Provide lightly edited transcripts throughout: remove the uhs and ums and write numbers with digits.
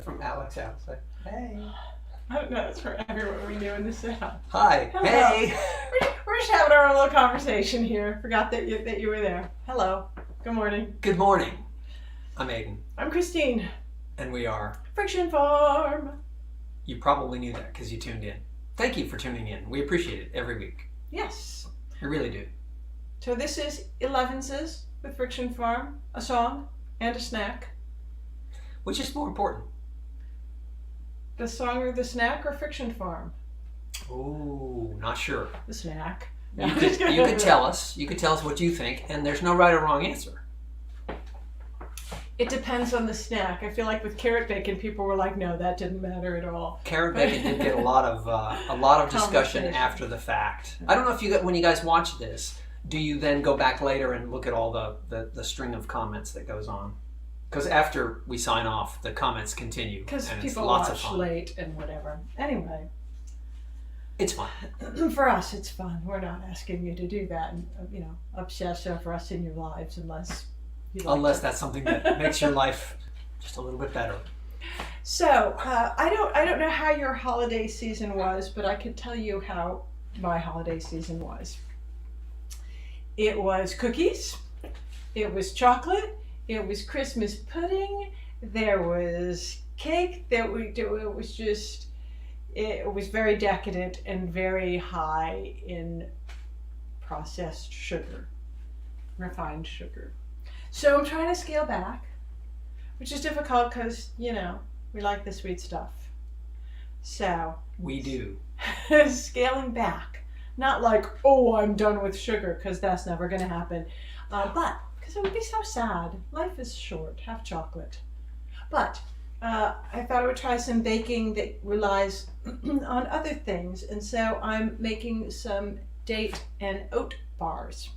From Alex House. Like, hey. I don't know. It's for everyone we knew in the South. Hi. Hello. Hey. We're just having our own little conversation here. Forgot that you were there. Hello. Good morning. Good morning. I'm Aiden. I'm Christine. And we are. Friction Farm. You probably knew that because you tuned in. Thank you for tuning in. We appreciate it every week. Yes. We really do. So this is Elevenses with Friction Farm, a song and a snack. Which is more important? The song or the snack or Friction Farm? Ooh, not sure. The snack. You could tell us. You could tell us what you think, and there's no right or wrong answer. It depends on the snack. I feel like with carrot bacon, people were like, "No, that didn't matter at all." Carrot bacon did get a lot of discussion after the fact. I don't know if when you guys watch this, do you then go back later and look at all the string of comments that goes on? Because after we sign off, the comments continue. Because and people it's lots watch of fun. late and whatever. Anyway. It's fun. For us, it's fun. We're not asking you to do that and, obsess over us in your lives unless you like Unless to. that's something that makes your life just a little bit better. So, I don't know how your holiday season was, but I can tell you how my holiday season was. It was cookies. It was chocolate. It was Christmas pudding. There was cake. It was very decadent and very high in processed sugar, refined sugar. So I'm trying to scale back, which is difficult because, we like the sweet stuff. So. We do. Scaling back. Not like, oh, I'm done with sugar, because that's never going to happen. But, because it would be so sad. Life is short. Have chocolate. But I thought I would try some baking that relies on other things. And so I'm making some date and oat bars.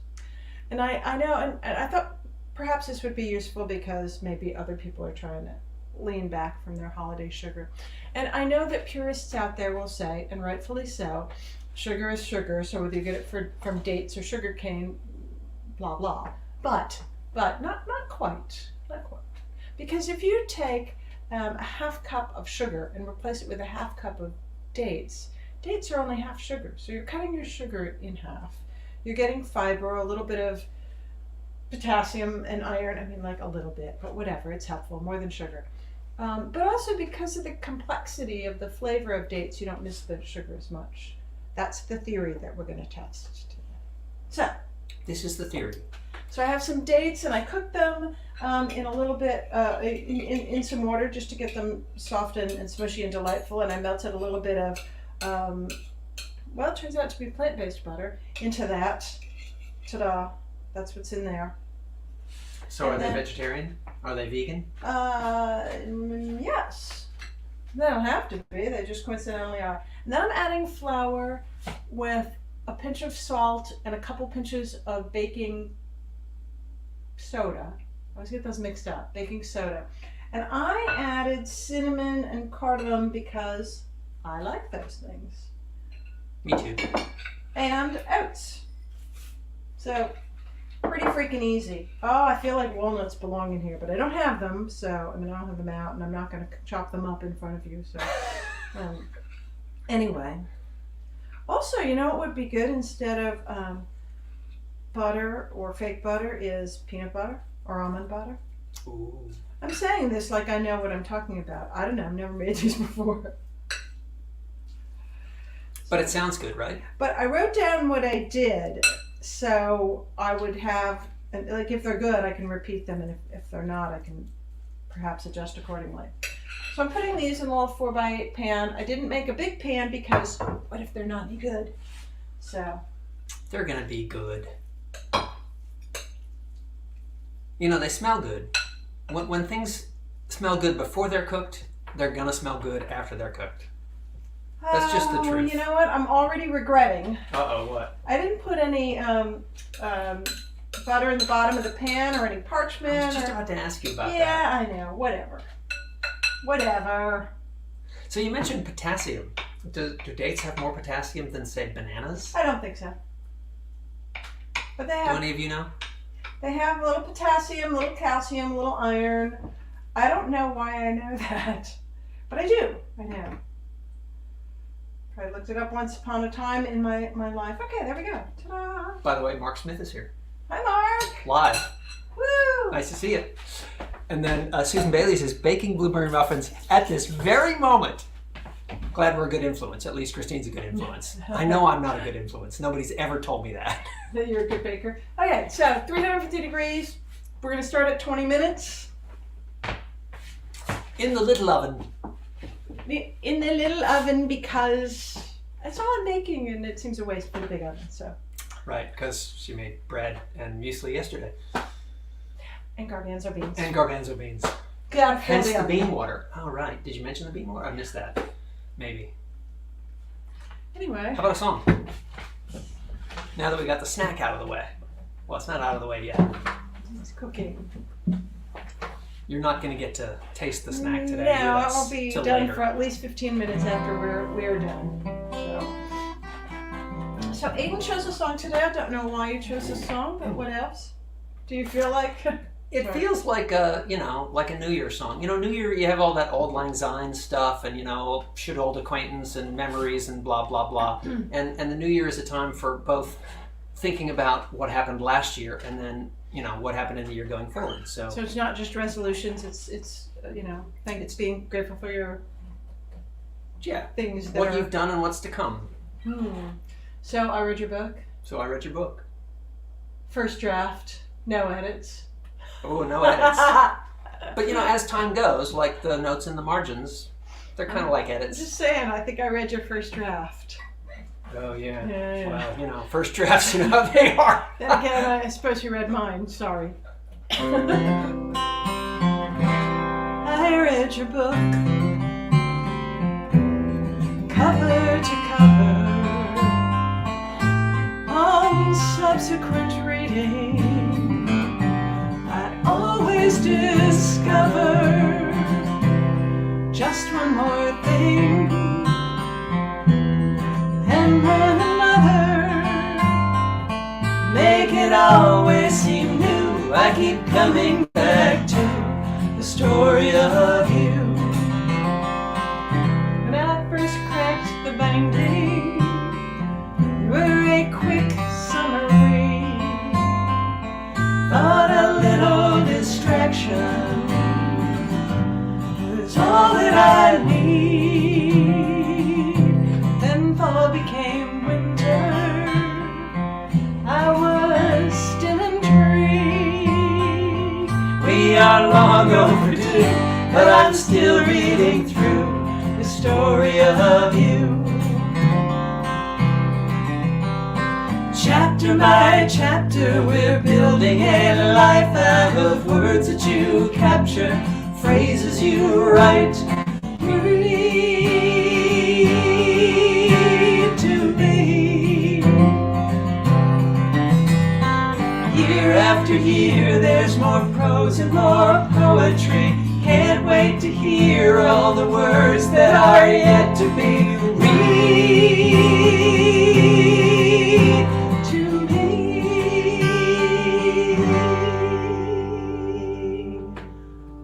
And I know, and I thought perhaps this would be useful because maybe other people are trying to lean back from their holiday sugar. And I know that purists out there will say, and rightfully so, sugar is sugar, so whether you get it from dates or sugar cane, blah, blah. But not quite. Not quite. Because if you take a half cup of sugar and replace it with a half cup of dates are only half sugar. So you're cutting your sugar in half. You're getting fiber, a little bit of potassium and iron. I mean, like a little bit, but whatever. It's helpful, more than sugar. But also because of the complexity of the flavor of dates, you don't miss the sugar as much. That's the theory that we're going to test today. So, this is the theory. So I have some dates, and I cooked them in a little bit in some water just to get them soft and smushy and delightful. And I melted a little bit of, it turns out to be plant-based butter into that. Ta-da! That's what's in there. So are they vegetarian? Are they vegan? Yes. They don't have to be. They just coincidentally are. And then I'm adding flour with a pinch of salt and a couple pinches of baking soda. I always get those mixed up. Baking soda. And I added cinnamon and cardamom because I like those things. Me too. And oats. So, pretty freaking easy. Oh, I feel like walnuts belong in here, but I don't have them, so, I don't have them out, and I'm not going to chop them up in front of you, so. Anyway. Also, you know what would be good instead of butter or fake butter is peanut butter or almond butter. Ooh. I'm saying this like I know what I'm talking about. I don't know. I've never made these before. But it sounds good, right? But I wrote down what I did, so I would have, like if they're good, I can repeat them, and if they're not, I can perhaps adjust accordingly. So I'm putting these in a little 4x8 pan. I didn't make a big pan because what if they're not any good? So. They're going to be good. They smell good. When things smell good before they're cooked, they're going to smell good after they're cooked. That's just the truth. You know what? I'm already regretting. Uh-oh, what? I didn't put any butter in the bottom of the pan or any parchment. I was just about to ask you about that. Yeah, I know. Whatever. So you mentioned potassium. Do dates have more potassium than, say, bananas? I don't think so. But they Do have. any of you know? They have a little potassium, a little calcium, a little iron. I don't know why I know that. But I do. I looked it up once upon a time in my life. Okay, there we go. Ta-da! By the way, Mark Smith is here. Hi, Mark. Live. Woo! Nice to see you. And then Susan Bailey says, baking blueberry muffins at this very moment. Glad we're a good influence. At least Christine's a good influence. I know I'm not a good influence. Nobody's ever told me that. That you're a good baker. Okay, so 350 degrees. We're going to start at 20 minutes. In the little oven. In the little oven, because that's all I'm making, and it seems a waste for the big oven. So. Right, because she made bread and muesli yesterday. And garbanzo beans. And garbanzo beans. Hence the bean water. Oh, right. Did you mention the bean water? I missed that. Maybe. Anyway. How about a song? Now that we got the snack out of the way. Well, it's not out of the way yet. It's cooking. You're not going to get to taste the snack today. No, it won't be done later. for at least 15 minutes after we're done. So Aiden chose a song today. I don't know why you chose this song, but what else? Do you feel like? It feels like a New Year song. New Year, you have all that Auld Lang Syne stuff, and should old acquaintance and memories and blah blah blah. And the New Year is a time for both thinking about what happened last year and then what happened in the year going forward. So it's not just resolutions. It's being grateful for your things that what you've done and what's to come. So I read your book. So I read your book. First draft, no edits. Oh, no edits. But as time goes, like the notes in the margins, they're kind of like edits. Just saying, I think I read your first draft. Oh, yeah. Yeah. Well, first drafts, how they are. Then again, I suppose you read mine. Sorry. I read your book, cover to cover. On subsequent reading, I always discover just one more thing and one another. Make it always seem new. I keep coming back to the story of you. When I first cracked the binding, you were a quick summer breeze. Thought a little distraction was all that I need. Then fall became winter. I was still intrigued. We are long overdue, but I'm still reading through the story of you. Chapter by chapter, we're building a life out of words that you capture, phrases you write. Read to me. Year after year, there's more prose and more poetry. Can't wait to hear all the words that are yet to be. Read to me.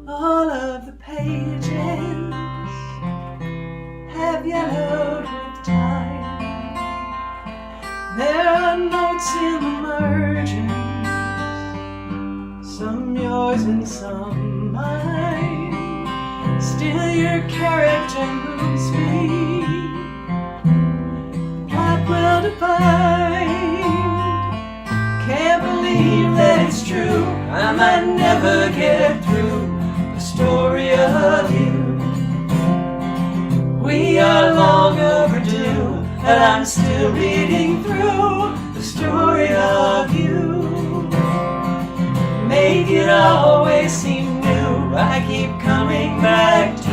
All of the pages have yellowed with time. There are notes in the margins, some yours and some mine. Still your character moves me, plot well defined. Can't believe that it's true, I might never get through the story of you. We are long overdue, but I'm still reading through the story of you. Make it always seem new. I keep coming back to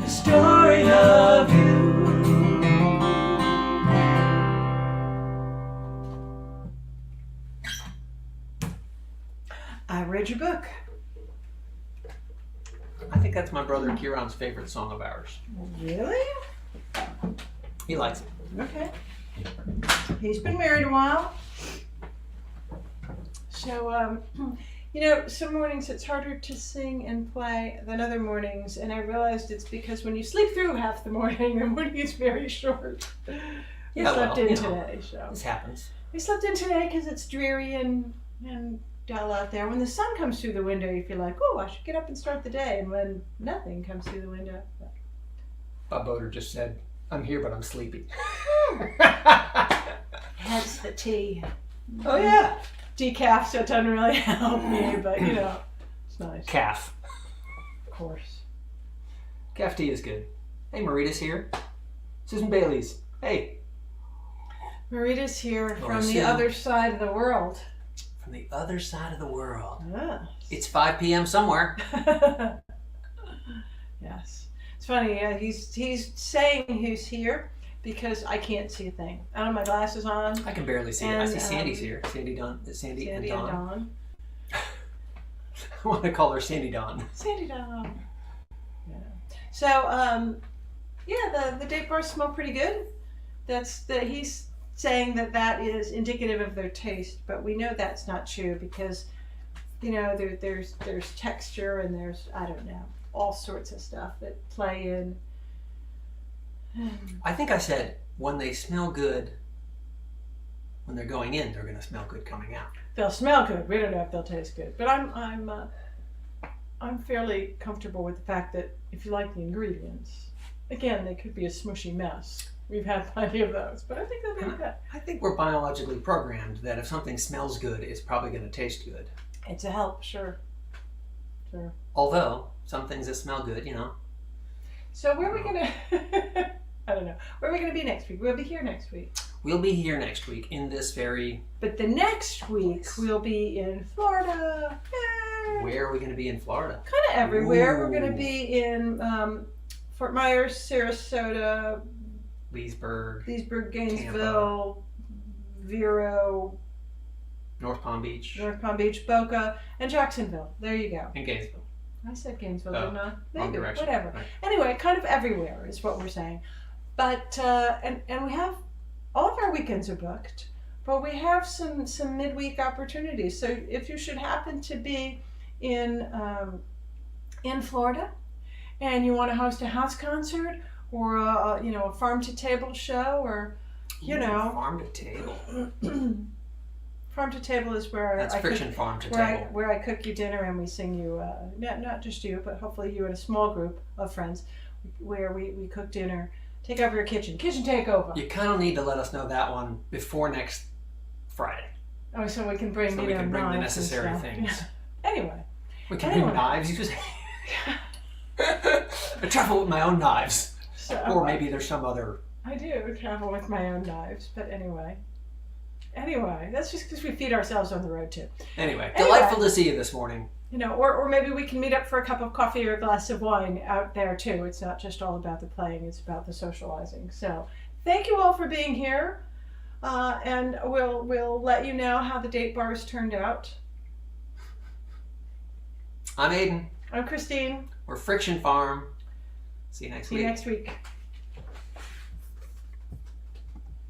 the story of you. I read your book. I think that's my brother Kieran's favorite song of ours. Really? He likes it. Okay. He's been married a while. So Some mornings it's harder to sing and play than other mornings, and I realized it's because when you sleep through half the morning is very short. We slept in today, so. This happens. We slept in today because it's dreary and dull out there. When the sun comes through the window, you feel like, oh, I should get up and start the day, and when nothing comes through the window. Bob Boder just said, I'm here, but I'm sleepy. Hence the tea. Oh, yeah. Decaf, so it doesn't really help me, but it's nice. Calf. Of course. Calf tea is good. Hey, Marita's here. Susan Bailey's. Hey. Marita's here from Sue. the other side of the world. From the other side of the world. Yes. It's 5 p.m. somewhere. Yes. It's funny. He's saying he's here because I can't see a thing. I don't have my glasses on. I can barely see it. I see Sandy's here. Sandy and Dawn. I want to call her Sandy Dawn. Sandy Dawn. Yeah. So, the date bars smell pretty good. He's saying that is indicative of their taste, but we know that's not true because, there's texture and there's, I don't know, all sorts of stuff that play in. I think I said when they smell good, when they're going in, they're going to smell good coming out. They'll smell good. We don't know if they'll taste good, but I'm fairly comfortable with the fact that if you like the ingredients, again, they could be a smushy mess. We've had plenty of those, but I think they'll be good. I think we're biologically programmed that if something smells good, it's probably going to taste good. It's a help, sure. Although some things that smell good, So where are we gonna? I don't know. Where are we gonna be next week? We'll be here next week. We'll be here next week in this very. But the next week we'll be in Florida. Yay! Where are we going to be in Florida? Kind of everywhere. Ooh. We're going to be in Fort Myers, Sarasota, Leesburg, Gainesville, Vero, North Palm Beach, Boca, and Jacksonville. There you go. And Gainesville. I said Gainesville, didn't I? Wrong direction. Whatever. Right. Anyway, kind of everywhere is what we're saying. But and we have all of our weekends are booked, but we have some midweek opportunities. So if you should happen to be in Florida, and you want to host a house concert or a farm to table show, or farm to table. Farm to table is where that's friction. Farm to table, where I cook you dinner and we sing you not just you, but hopefully you and a small group of friends, where we cook dinner, take over your kitchen takeover. You kind of need to let us know that one before next Friday. Oh, so we can bring we can bring the necessary things. Yeah. Anyway, we can bring knives. You just I travel with my own knives, or maybe there's some other. I do travel with my own knives, but anyway, that's just because we feed ourselves on the road too. Anyway, delightful to see you this morning. Or maybe we can meet up for a cup of coffee or a glass of wine out there too. It's not just all about the playing; it's about the socializing. So, thank you all for being here, and we'll let you know how the date bars turned out. I'm Aiden. I'm Christine. We're Friction Farm. See you next week.